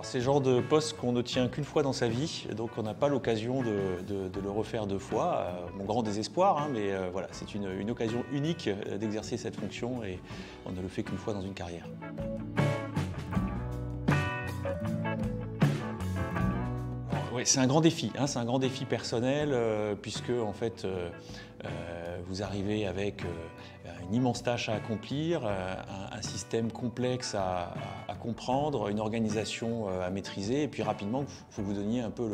C'est le genre de poste qu'on ne tient qu'une fois dans sa vie, donc on n'a pas l'occasion de le refaire deux fois. Mon grand désespoir, hein, mais voilà, c'est une occasion unique d'exercer cette fonction et on ne le fait qu'une fois dans une carrière. Oui, c'est un grand défi, hein, c'est un grand défi personnel puisque en fait vous arrivez avec une immense tâche à accomplir, un système complexe à comprendre, une organisation à maîtriser et puis rapidement il faut que vous donniez un peu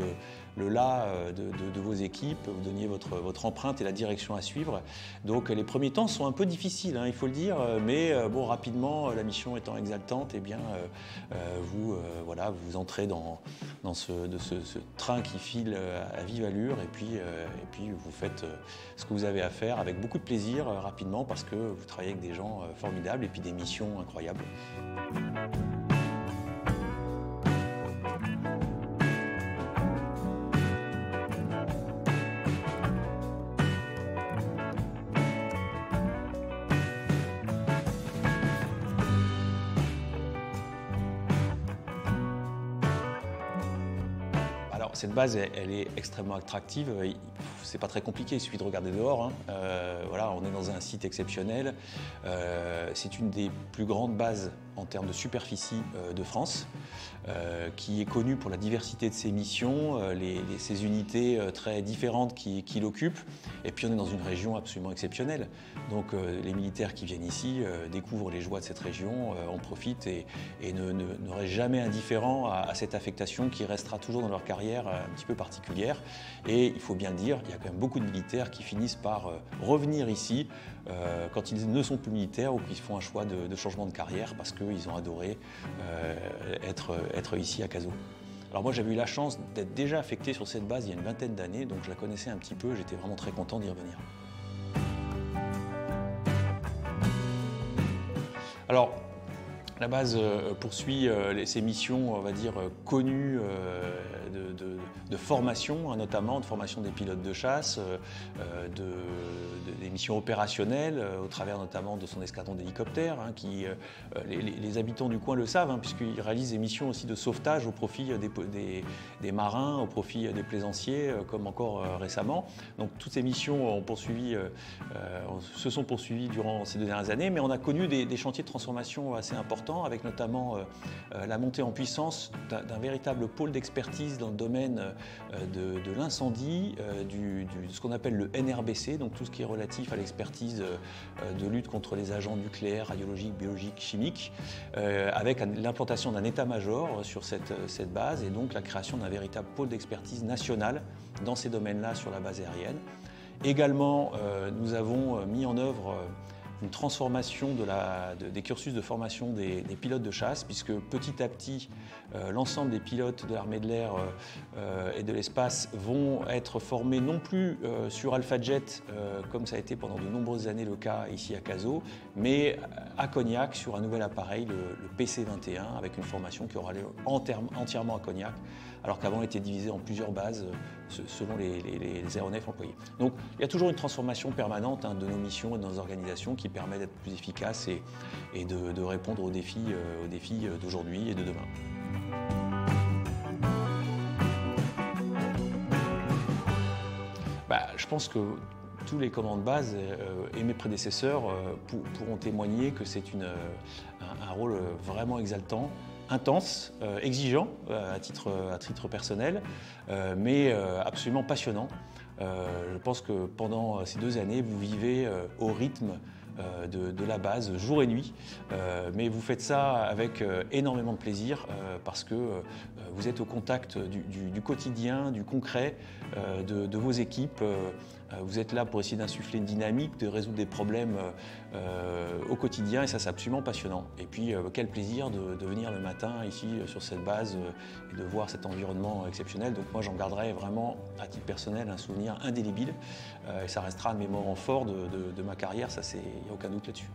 le là de vos équipes, vous donniez votre empreinte et la direction à suivre. Donc les premiers temps sont un peu difficiles, hein, il faut le dire, mais bon, rapidement, la mission étant exaltante, eh bien, voilà, vous entrez dans ce train qui file à vive allure et puis vous faites ce que vous avez à faire avec beaucoup de plaisir rapidement parce que vous travaillez avec des gens formidables et puis des missions incroyables. Alors, cette base, elle est extrêmement attractive. C'est pas très compliqué, il suffit de regarder dehors, hein. Voilà, on est dans un site exceptionnel. C'est une des plus grandes bases en termes de superficie de France, qui est connue pour la diversité de ses missions, ses unités très différentes qui l'occupent. Et puis on est dans une région absolument exceptionnelle. Donc les militaires qui viennent ici découvrent les joies de cette région, en profitent et ne restent jamais indifférents à cette affectation qui restera toujours dans leur carrière un petit peu particulière. Et il faut bien le dire, il y a quand même beaucoup de militaires qui finissent par revenir ici quand ils ne sont plus militaires ou qu'ils font un choix de changement de carrière parce qu'ils ont adoré être ici à Cazaux. Alors moi j'avais eu la chance d'être déjà affecté sur cette base il y a une vingtaine d'années, donc je la connaissais un petit peu, j'étais vraiment très content d'y revenir. Alors, la base poursuit ses missions, on va dire, connues de formation, hein, notamment de formation des pilotes de chasse, des missions opérationnelles, au travers notamment de son escadron d'hélicoptères, hein, qui, les habitants du coin le savent, hein, puisqu'ils réalisent des missions aussi de sauvetage au profit des marins, au profit des plaisanciers, comme encore récemment. Donc toutes ces missions se sont poursuivies durant ces 2 dernières années, mais on a connu des chantiers de transformation assez importants, avec notamment la montée en puissance d'un véritable pôle d'expertise dans le domaine de l'incendie, de ce qu'on appelle le NRBC, donc tout ce qui est relatif à l'expertise de lutte contre les agents nucléaires, radiologiques, biologiques, chimiques, avec l'implantation d'un état-major sur cette base et donc la création d'un véritable pôle d'expertise national dans ces domaines-là sur la base aérienne. Également, nous avons mis en œuvre une transformation des cursus de formation des pilotes de chasse, puisque petit à petit, l'ensemble des pilotes de l'armée de l'air et de l'espace vont être formés non plus sur Alpha Jet, comme ça a été pendant de nombreuses années le cas ici à Cazaux, mais à Cognac sur un nouvel appareil, le PC-21, avec une formation qui aura lieu entièrement à Cognac, alors qu'avant elle était divisée en plusieurs bases selon les aéronefs employés. Donc il y a toujours une transformation permanente, hein, de nos missions et de nos organisations qui permet d'être plus efficace et de répondre aux défis d'aujourd'hui et de demain. Je pense que tous les commandants de base et mes prédécesseurs pourront témoigner que c'est un rôle vraiment exaltant, intense, exigeant à titre personnel, mais absolument passionnant. Je pense que pendant ces 2 années, vous vivez au rythme de la base, jour et nuit, mais vous faites ça avec énormément de plaisir parce que vous êtes au contact du quotidien, du concret, de vos équipes. Vous êtes là pour essayer d'insuffler une dynamique, de résoudre des problèmes au quotidien et ça c'est absolument passionnant. Et puis quel plaisir de venir le matin ici sur cette base et de voir cet environnement exceptionnel. Donc moi j'en garderai vraiment à titre personnel un souvenir indélébile et ça restera un de mes moments forts de ma carrière, ça il n'y a aucun doute là-dessus.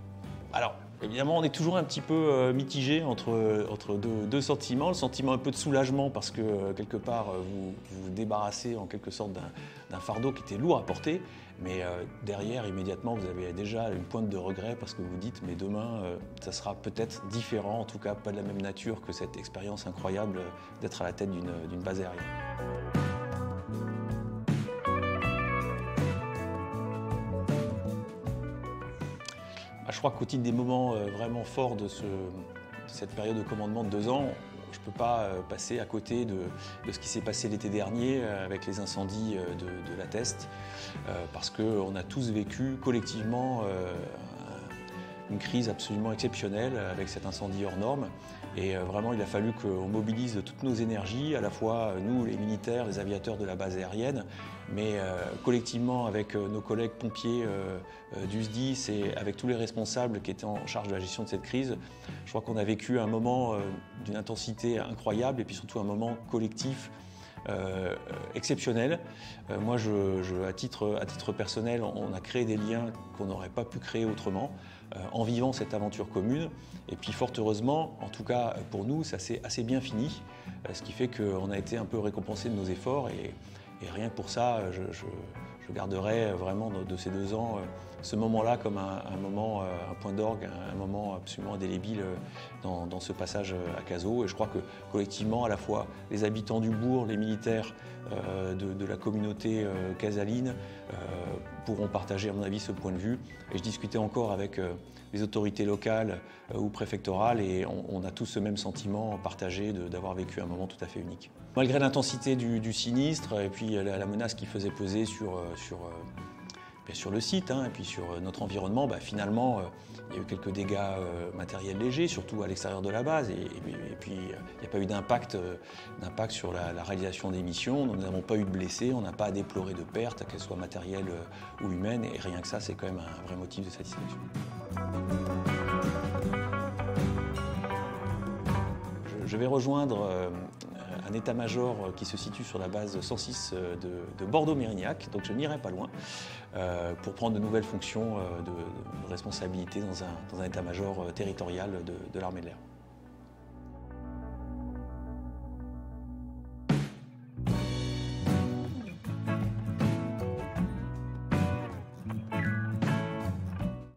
Alors, Évidemment, on est toujours un petit peu mitigé entre deux sentiments. Le sentiment un peu de soulagement parce que quelque part vous vous débarrassez en quelque sorte d'un fardeau qui était lourd à porter. Mais derrière, immédiatement, vous avez déjà une pointe de regret parce que vous dites mais demain, ça sera peut-être différent, en tout cas pas de la même nature que cette expérience incroyable d'être à la tête d'une base aérienne. Je crois qu'au titre des moments vraiment forts de cette période de commandement de 2 ans, je ne peux pas passer à côté de ce qui s'est passé l'été dernier avec les incendies de la Teste, parce qu'on a tous vécu collectivement une crise absolument exceptionnelle avec cet incendie hors norme. Et vraiment, il a fallu qu'on mobilise toutes nos énergies, à la fois nous, les militaires, les aviateurs de la base aérienne, mais collectivement avec nos collègues pompiers du SDIS et avec tous les responsables qui étaient en charge de la gestion de cette crise. Je crois qu'on a vécu un moment d'une intensité incroyable et puis surtout un moment collectif exceptionnel. Moi, à titre personnel, on a créé des liens qu'on n'aurait pas pu créer autrement en vivant cette aventure commune. Et puis fort heureusement, en tout cas pour nous, ça s'est assez bien fini, ce qui fait qu'on a été un peu récompensé de nos efforts et rien que pour ça, je garderai vraiment de ces 2 ans ce moment-là comme un moment, un point d'orgue, un moment absolument indélébile dans ce passage à Cazaux. Et je crois que collectivement, à la fois les habitants du bourg, les militaires de la communauté casaline pourront partager à mon avis ce point de vue. Et je discutais encore avec les autorités locales ou préfectorales et on a tous ce même sentiment partagé d'avoir vécu un moment tout à fait unique. Malgré l'intensité du sinistre et puis la menace qu'il faisait peser sur le site et puis sur notre environnement, finalement, il y a eu quelques dégâts matériels légers, surtout à l'extérieur de la base. Et puis, il n'y a pas eu d'impact sur la réalisation des missions. Nous n'avons pas eu de blessés, on n'a pas à déplorer de pertes, qu'elles soient matérielles ou humaines. Et rien que ça, c'est quand même un vrai motif de satisfaction. Je vais rejoindre un état-major qui se situe sur la base 106 de Bordeaux-Mérignac, donc je n'irai pas loin, pour prendre de nouvelles fonctions de responsabilité dans un état-major territorial de l'armée de l'air.